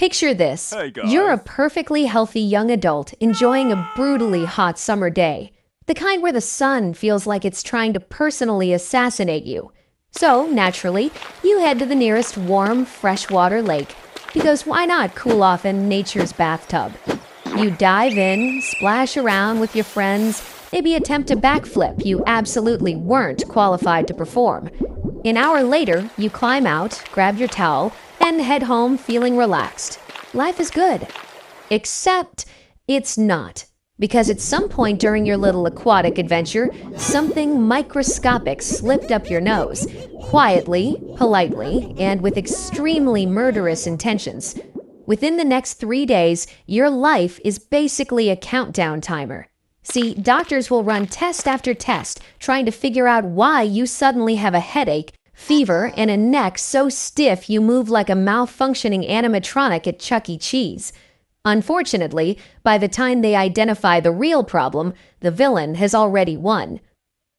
Picture this. Hey guys. You're a perfectly healthy young adult enjoying a brutally hot summer day. The kind where the sun feels like it's trying to personally assassinate you. So, naturally, you head to the nearest warm, freshwater lake, because why not cool off in nature's bathtub? You dive in, splash around with your friends, maybe attempt a backflip you absolutely weren't qualified to perform. An hour later, you climb out, grab your towel, and head home feeling relaxed. Life is good. Except it's not. Because at some point during your little aquatic adventure, something microscopic slipped up your nose, quietly, politely, and with extremely murderous intentions. Within the next 3 days, your life is basically a countdown timer. See, doctors will run test after test, trying to figure out why you suddenly have a headache, fever, and a neck so stiff you move like a malfunctioning animatronic at Chuck E. Cheese. Unfortunately, by the time they identify the real problem, the villain has already won.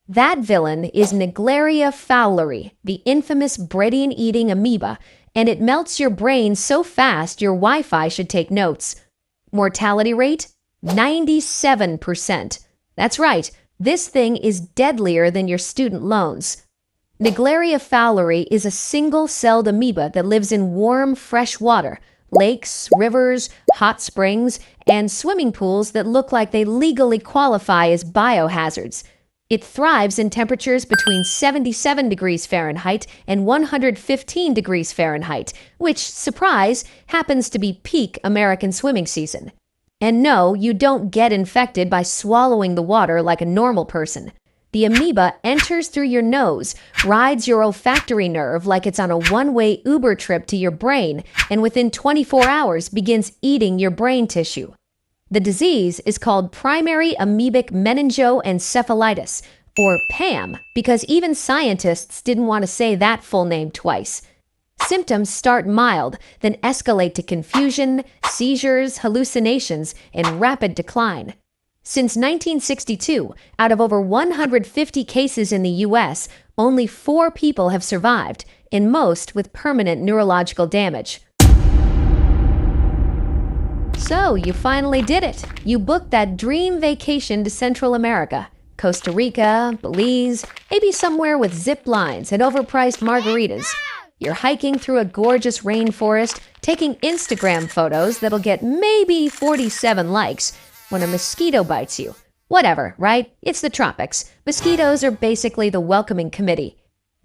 That villain is Naegleria fowleri, the infamous bread-eating amoeba, and it melts your brain so fast your Wi-Fi should take notes. Mortality rate? 97%. That's right, this thing is deadlier than your student loans. Naegleria fowleri is a single-celled amoeba that lives in warm, fresh water, lakes, rivers, hot springs, and swimming pools that look like they legally qualify as biohazards. It thrives in temperatures between 77 degrees Fahrenheit and 115 degrees Fahrenheit, which, surprise, happens to be peak American swimming season. And no, you don't get infected by swallowing the water like a normal person. The amoeba enters through your nose, rides your olfactory nerve like it's on a one-way Uber trip to your brain, and within 24 hours begins eating your brain tissue. The disease is called primary amoebic meningoencephalitis, or PAM, because even scientists didn't want to say that full name twice. Symptoms start mild, then escalate to confusion, seizures, hallucinations, and rapid decline. Since 1962, out of over 150 cases in the U.S., only 4 people have survived, and most with permanent neurological damage. So, you finally did it. You booked that dream vacation to Central America. Costa Rica, Belize, maybe somewhere with zip lines and overpriced margaritas. You're hiking through a gorgeous rainforest, taking Instagram photos that'll get maybe 47 likes, when a mosquito bites you. Whatever, right? It's the tropics. Mosquitoes are basically the welcoming committee.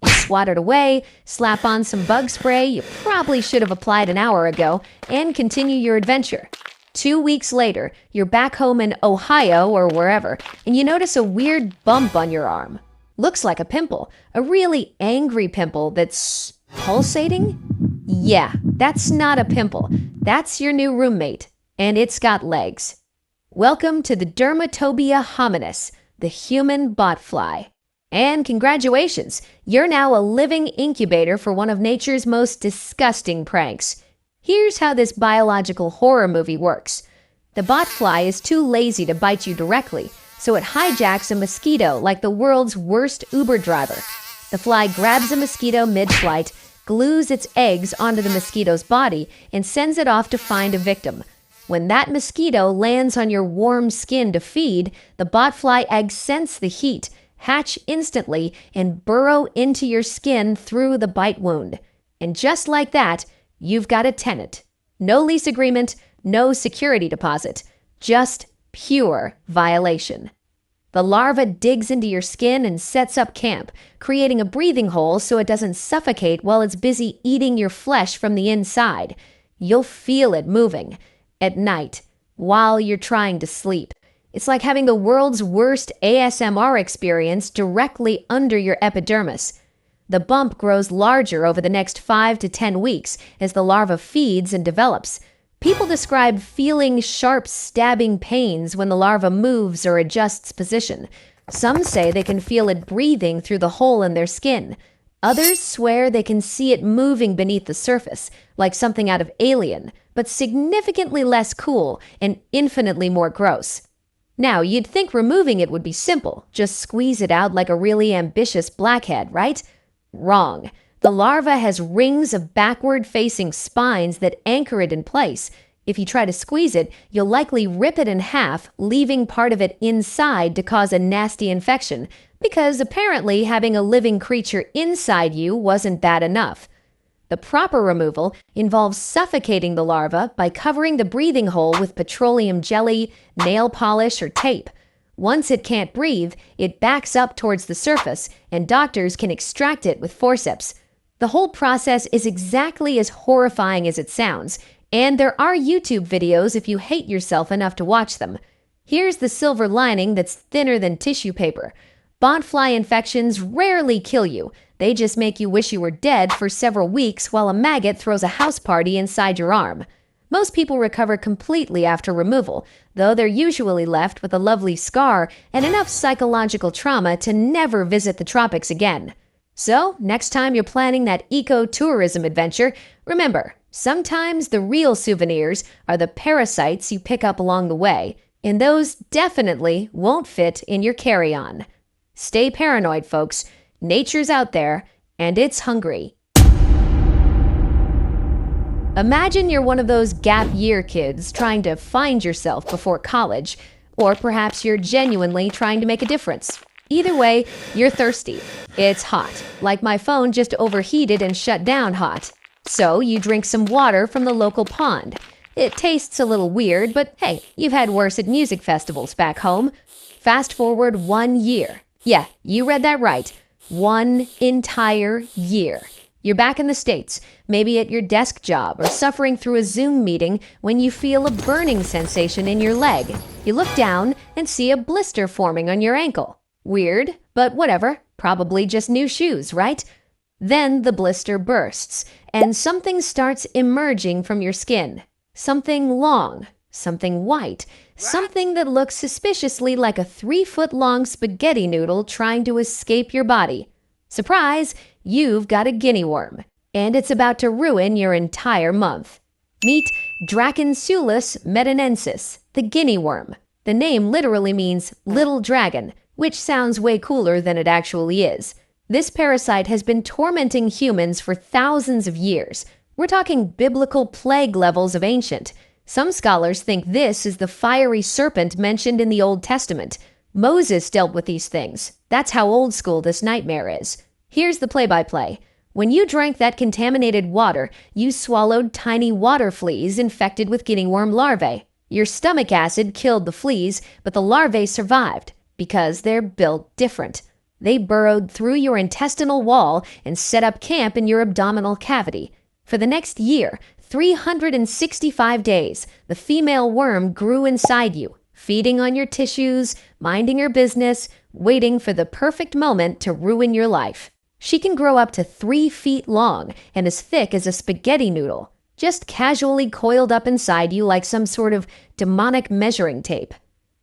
You swat it away, slap on some bug spray you probably should have applied an hour ago, and continue your adventure. 2 weeks later, you're back home in Ohio or wherever, and you notice a weird bump on your arm. Looks like a pimple, a really angry pimple that's pulsating? Yeah, that's not a pimple. That's your new roommate, and it's got legs. Welcome to the Dermatobia hominis, the human botfly. And congratulations, you're now a living incubator for one of nature's most disgusting pranks. Here's how this biological horror movie works. The botfly is too lazy to bite you directly, so it hijacks a mosquito like the world's worst Uber driver. The fly grabs a mosquito mid-flight, glues its eggs onto the mosquito's body, and sends it off to find a victim. When that mosquito lands on your warm skin to feed, the botfly eggs sense the heat, hatch instantly, and burrow into your skin through the bite wound. And just like that, you've got a tenant. No lease agreement, no security deposit, just pure violation. The larva digs into your skin and sets up camp, creating a breathing hole so it doesn't suffocate while it's busy eating your flesh from the inside. You'll feel it moving. At night, while you're trying to sleep. It's like having the world's worst ASMR experience directly under your epidermis. The bump grows larger over the next 5 to 10 weeks as the larva feeds and develops. People describe feeling sharp stabbing pains when the larva moves or adjusts position. Some say they can feel it breathing through the hole in their skin. Others swear they can see it moving beneath the surface, like something out of Alien, but significantly less cool and infinitely more gross. Now, you'd think removing it would be simple. Just squeeze it out like a really ambitious blackhead, right? Wrong. The larva has rings of backward-facing spines that anchor it in place. If you try to squeeze it, you'll likely rip it in half, leaving part of it inside to cause a nasty infection, because apparently having a living creature inside you wasn't bad enough. The proper removal involves suffocating the larva by covering the breathing hole with petroleum jelly, nail polish, or tape. Once it can't breathe, it backs up towards the surface, and doctors can extract it with forceps. The whole process is exactly as horrifying as it sounds, and there are YouTube videos if you hate yourself enough to watch them. Here's the silver lining that's thinner than tissue paper. Botfly infections rarely kill you. They just make you wish you were dead for several weeks while a maggot throws a house party inside your arm. Most people recover completely after removal, though they're usually left with a lovely scar and enough psychological trauma to never visit the tropics again. So, next time you're planning that eco-tourism adventure, remember, sometimes the real souvenirs are the parasites you pick up along the way, and those definitely won't fit in your carry-on. Stay paranoid, folks. Nature's out there, and it's hungry. Imagine you're one of those gap year kids trying to find yourself before college, or perhaps you're genuinely trying to make a difference. Either way, you're thirsty. It's hot, like my phone just overheated and shut down hot. So you drink some water from the local pond. It tastes a little weird, but hey, you've had worse at music festivals back home. Fast forward 1 year. Yeah, you read that right. 1 entire year. You're back in the States, maybe at your desk job or suffering through a Zoom meeting when you feel a burning sensation in your leg. You look down and see a blister forming on your ankle. Weird, but whatever. Probably just new shoes, right? Then the blister bursts, and something starts emerging from your skin. Something long, something white, something that looks suspiciously like a 3-foot-long spaghetti noodle trying to escape your body. Surprise! You've got a guinea worm, and it's about to ruin your entire month. Meet Dracunculus medinensis, the guinea worm. The name literally means little dragon, which sounds way cooler than it actually is. This parasite has been tormenting humans for thousands of years. We're talking biblical plague levels of ancient. Some scholars think this is the fiery serpent mentioned in the Old Testament. Moses dealt with these things. That's how old school this nightmare is. Here's the play-by-play. When you drank that contaminated water, you swallowed tiny water fleas infected with guinea worm larvae. Your stomach acid killed the fleas, but the larvae survived because they're built different. They burrowed through your intestinal wall and set up camp in your abdominal cavity. For the next year, 365 days, the female worm grew inside you, feeding on your tissues, minding her business, waiting for the perfect moment to ruin your life. She can grow up to 3 feet long and as thick as a spaghetti noodle, just casually coiled up inside you like some sort of demonic measuring tape.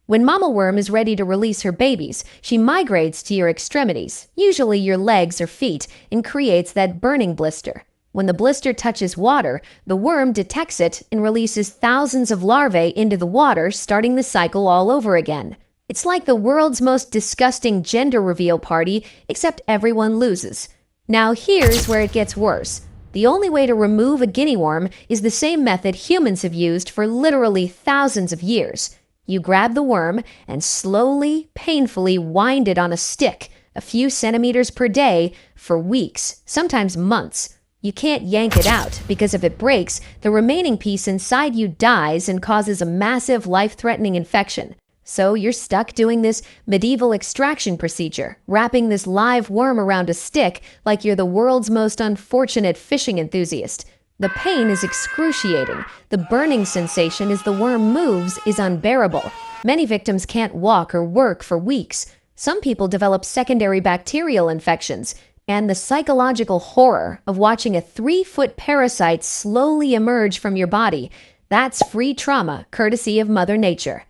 When mama worm is ready to release her babies, she migrates to your extremities, usually your legs or feet, and creates that burning blister. When the blister touches water, the worm detects it and releases thousands of larvae into the water, starting the cycle all over again. It's like the world's most disgusting gender reveal party, except everyone loses. Now here's where it gets worse. The only way to remove a guinea worm is the same method humans have used for literally thousands of years. You grab the worm and slowly, painfully wind it on a stick, a few centimeters per day, for weeks, sometimes months. You can't yank it out, because if it breaks, the remaining piece inside you dies and causes a massive life-threatening infection. So you're stuck doing this medieval extraction procedure, wrapping this live worm around a stick like you're the world's most unfortunate fishing enthusiast. The pain is excruciating. The burning sensation as the worm moves is unbearable. Many victims can't walk or work for weeks. Some people develop secondary bacterial infections. And the psychological horror of watching a 3-foot parasite slowly emerge from your body, that's free trauma courtesy of Mother Nature.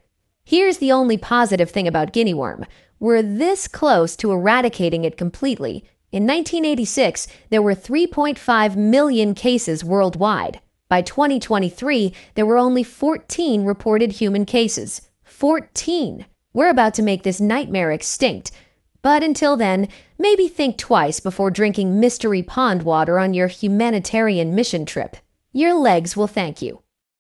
Here's the only positive thing about guinea worm. We're this close to eradicating it completely. In 1986, there were 3.5 million cases worldwide. By 2023, there were only 14 reported human cases. 14! We're about to make this nightmare extinct. But until then, maybe think twice before drinking mystery pond water on your humanitarian mission trip. Your legs will thank you.